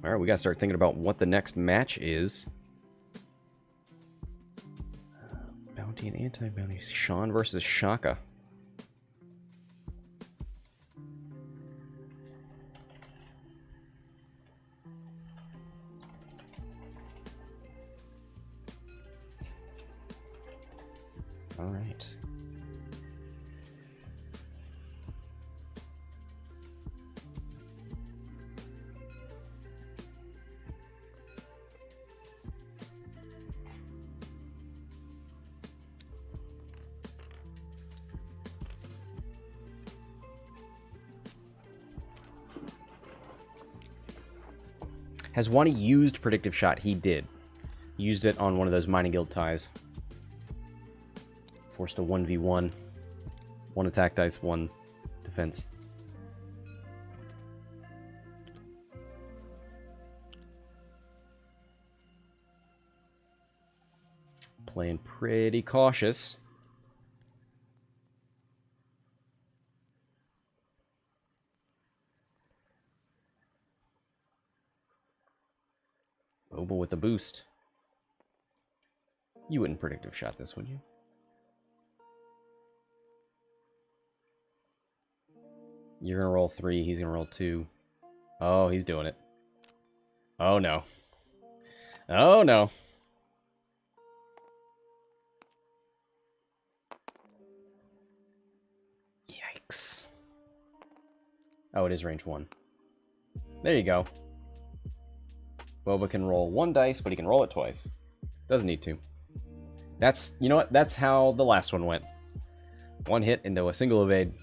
All right, we got to start thinking about what the next match is. Bounty and anti-bounty. Sean versus Shaka. All right. Has Wonny used Predictive Shot? He did. Used it on one of those Mining Guild ties. Forced a 1v1. 1 attack dice, 1 defense. Playing pretty cautious. Boba with the boost. You wouldn't Predictive Shot this, would you? You're gonna roll 3, he's gonna roll 2. Oh, he's doing it. Oh no. Oh no. Yikes. Oh, it is range 1. There you go. Boba can roll 1 dice, but he can roll it twice. Doesn't need to. That's, you know what? That's how the last one went. 1 hit into a single evade.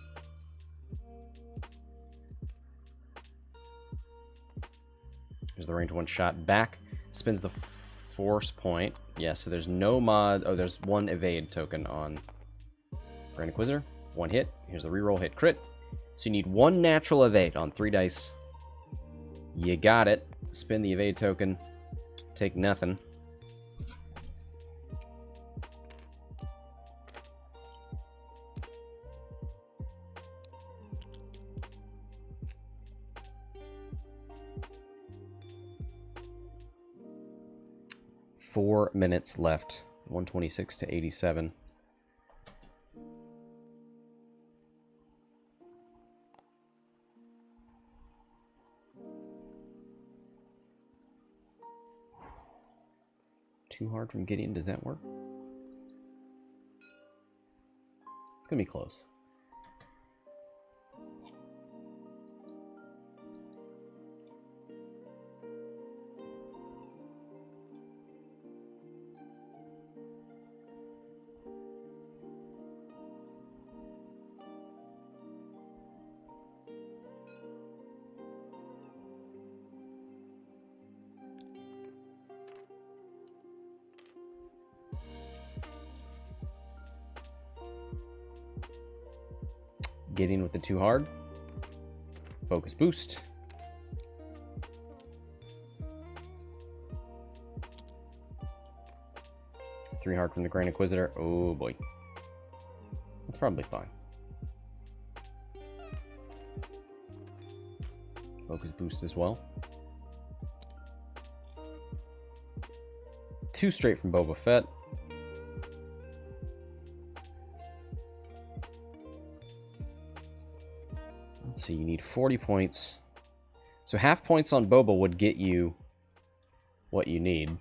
There's the range 1 shot back. Spins the force point. Yeah, so there's no mod. Oh, there's 1 evade token on Grand Inquisitor. 1 hit. Here's the reroll hit crit. So you need 1 natural evade on 3 dice. You got it. Spin the evade token. Take nothing. Four minutes left. 126 to 87. Too hard from Gideon. Does that work? It's going to be close. Gideon with the too hard. Focus boost. Three hard from the Grand Inquisitor. Oh boy. That's probably fine. Focus boost as well. Two straight from Boba Fett. Let's see, you need 40 points. So half points on Boba would get you what you need.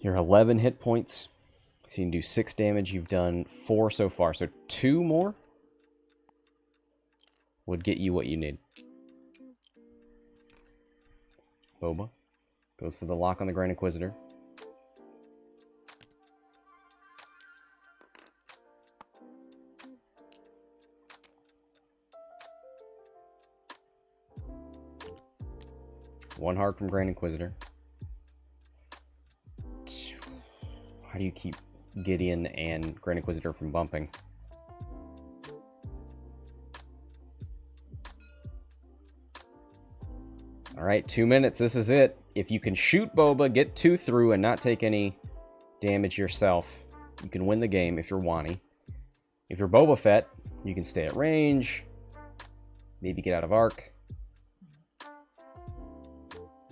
You're 11 hit points. If you can do 6 damage, you've done 4 so far. So 2 more would get you what you need. Boba goes for the lock on the Grand Inquisitor. One hard from Grand Inquisitor. How do you keep Gideon and Grand Inquisitor from bumping? Alright, 2 minutes. This is it. If you can shoot Boba, get 2 through, and not take any damage yourself, you can win the game if you're Wonny. If you're Boba Fett, you can stay at range, maybe get out of arc.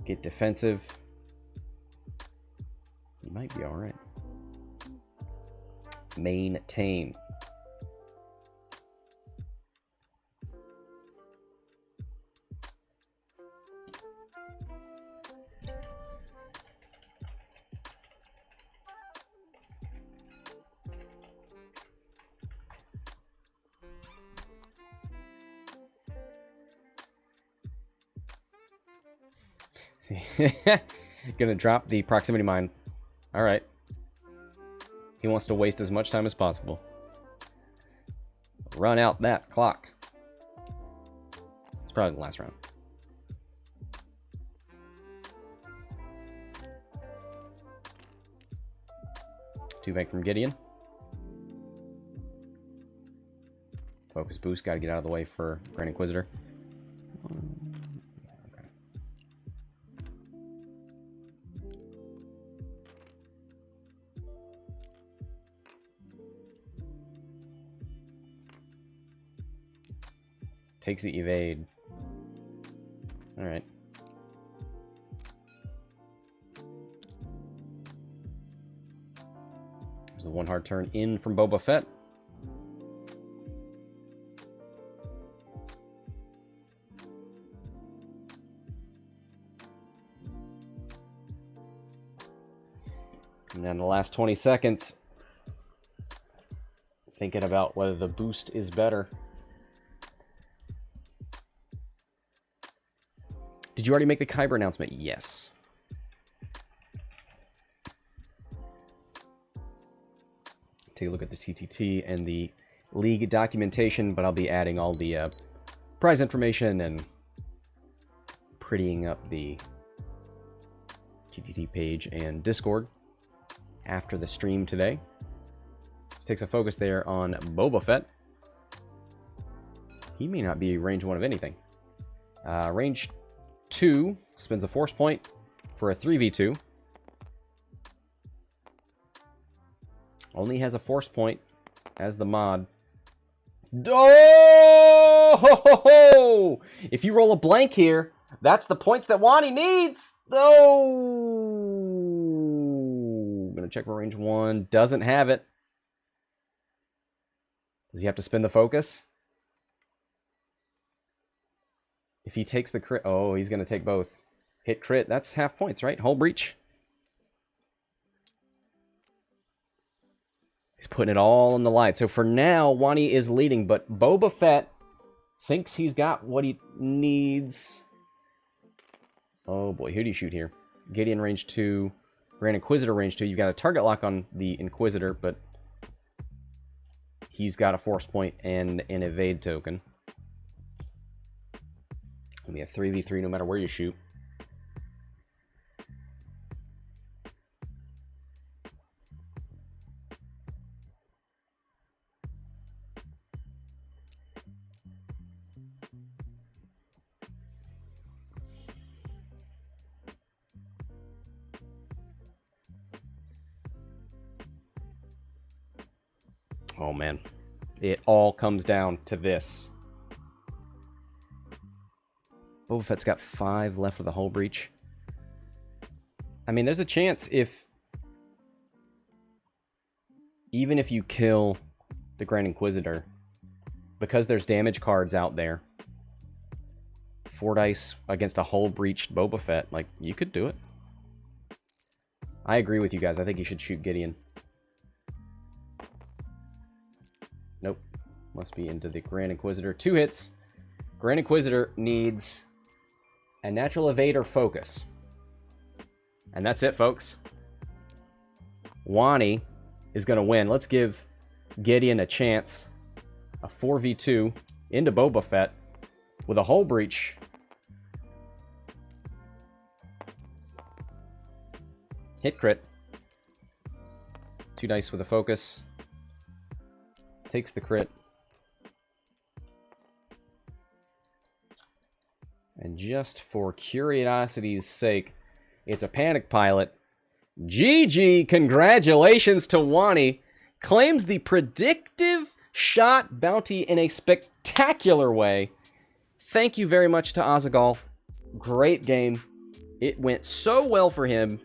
Get defensive. You might be alright. Maintain. Gonna drop the proximity mine. Alright. He wants to waste as much time as possible. Run out that clock. It's probably the last round. Two bank from Gideon. Focus boost. Gotta get out of the way for Grand Inquisitor. Takes the evade. Alright. There's the one hard turn in from Boba Fett. And then the last 20 seconds. Thinking about whether the boost is better. Did you already make the Kyber announcement? Yes. Take a look at the TTT and the league documentation, but I'll be adding all the prize information and prettying up the TTT page and Discord after the stream today. Takes a focus there on Boba Fett. He may not be range 1 of anything. Range 2 spends a force point for a 3v2. Only has a force point as the mod. Oh! If you roll a blank here, that's the points that Wonny needs. Oh! I'm gonna check for range 1. Doesn't have it. Does he have to spin the focus? If he takes the crit... Oh, he's going to take both. Hit crit. That's half points, right? Hull breach. He's putting it all on the line. So for now, Wonny is leading, but Boba Fett thinks he's got what he needs. Oh boy, who do you shoot here? Gideon range 2, Grand Inquisitor range 2. You've got a target lock on the Inquisitor, but he's got a force point and an evade token. It'll be a 3v3 no matter where you shoot. Oh man, it all comes down to this. Boba Fett's got 5 left with the hull breach. I mean, there's a chance even if you kill the Grand Inquisitor, because there's damage cards out there, 4 dice against a hull breached Boba Fett, like, you could do it. I agree with you guys. I think you should shoot Gideon. Nope. Must be into the Grand Inquisitor. 2 hits. Grand Inquisitor needs a natural evade or focus. And that's it, folks. Wonny is going to win. Let's give Gideon a chance. A 4v2 into Boba Fett with a hull breach. Hit crit. 2 dice with a focus. Takes the crit. And just for curiosity's sake, it's a panic pilot. GG! Congratulations to Wonny. Claims the predictive shot bounty in a spectacular way. Thank you very much to Azaghal. Great game. It went so well for him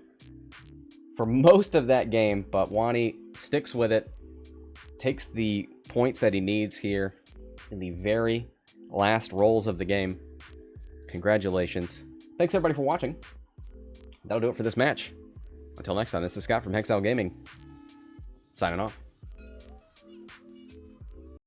for most of that game, but Wonny sticks with it. Takes the points that he needs here in the very last rolls of the game. Congratulations. Thanks everybody for watching. That'll do it for this match. Until next time, this is Scott from Hexiled Gaming, signing off.